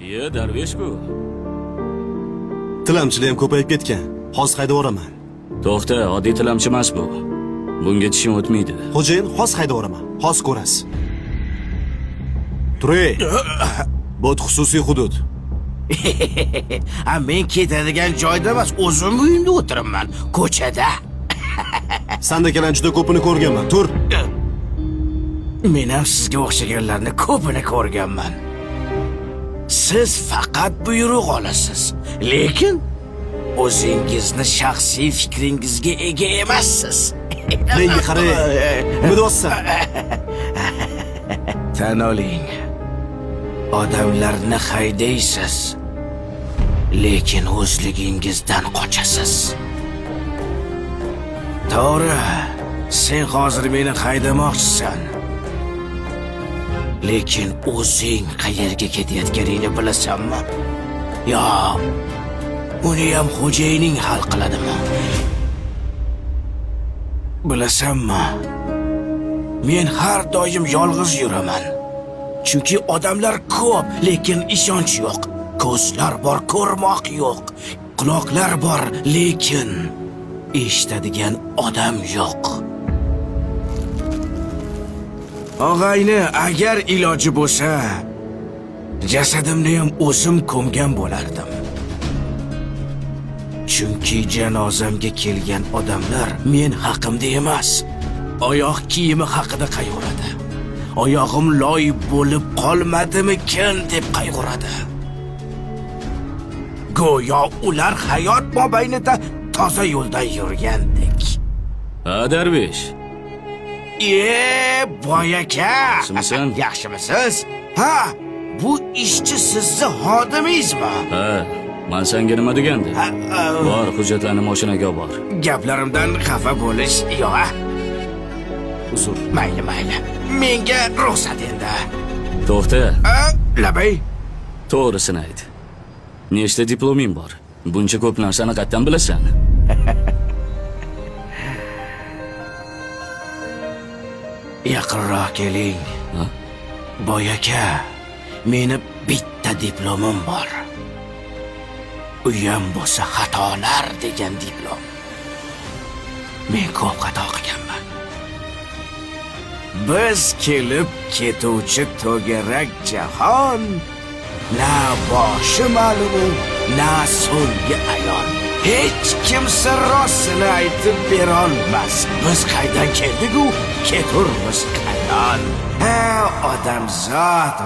Darvesh-ku. Tilamchilar ham ko'payib ketgan. Hozir haydab yuboraman. To'xta, oddiy tilamchi emas bu. Bunga tishim o'tmaydi. Xo'jayin, hozir haydab yuboraman. Hozir ko'rasiz. Turay. Bu xususiy hudud. Men ketadigan joyda emas, o'zim uyimda o'tiribman, ko'chada. Sandakalar juda ko'pini ko'rganman. Tur. Men ham sizga o'xshaganlarni ko'pini ko'rganman. Siz faqat buyruq olasiz, lekin o'zingizni shaxsiy fikringizga ega emassiz. Menga qarang. Nima deyapsan? Tan oling. Odamlarni haydaysiz, lekin o'zligingizdan qochasiz. To'g'ri, sen hozir meni haydamoqchisan. Lekin o'zing qayerga ketayotganingni bilasanmi? Yo, uni ham xo'jayining hal qiladimi? Bilasanmi? Men har doim yolg'iz yuraman. Chunki odamlar ko'p, lekin ishonch yo'q. Ko'zlar bor, ko'rmoq yo'q. Quloqlar bor, lekin eshitadigan odam yo'q. Og'ayni, agar iloji bo'lsa, jasadimni ham o'zim ko'mgan bo'lardim. Chunki janozamga kelgan odamlar men haqimda emas, oyoq kiyimi haqida qayg'uradi. Oyog'im loy bo'lib qolmadimikin deb qayg'uradi. Go'yo ular hayot mobaynida toza yo'ldan yurgandek. Darvesh. Boy aka. Yaxshimisan? Yaxshimisiz? Ha, bu ishchi sizni xodimingizmi? Ha, men senga nima degandim? Bor, hujjatlarni mashinaga bor. Gaplarimdan xafa bo'lish yo'q. Uzr. Mayli. Menga ruxsat endi. To'xta. Labay. To'g'risini ayt. Nechta diploming bor? Buncha ko'p narsani qayerdan bilasan? Yaqinroq keling. Boy aka, meni bitta diplomim bor. Uyam bo'lsa xatolar degan diplom. Men ko'p xato qilganman. Biz kelib ketuvchi to'garak jahon, na boshi ma'lum, na so'nggi ayon. Hech kimsa rostini aytib bera olmas. Biz qaydan keldik-u, keturmiz qayon. Ha, odamzod.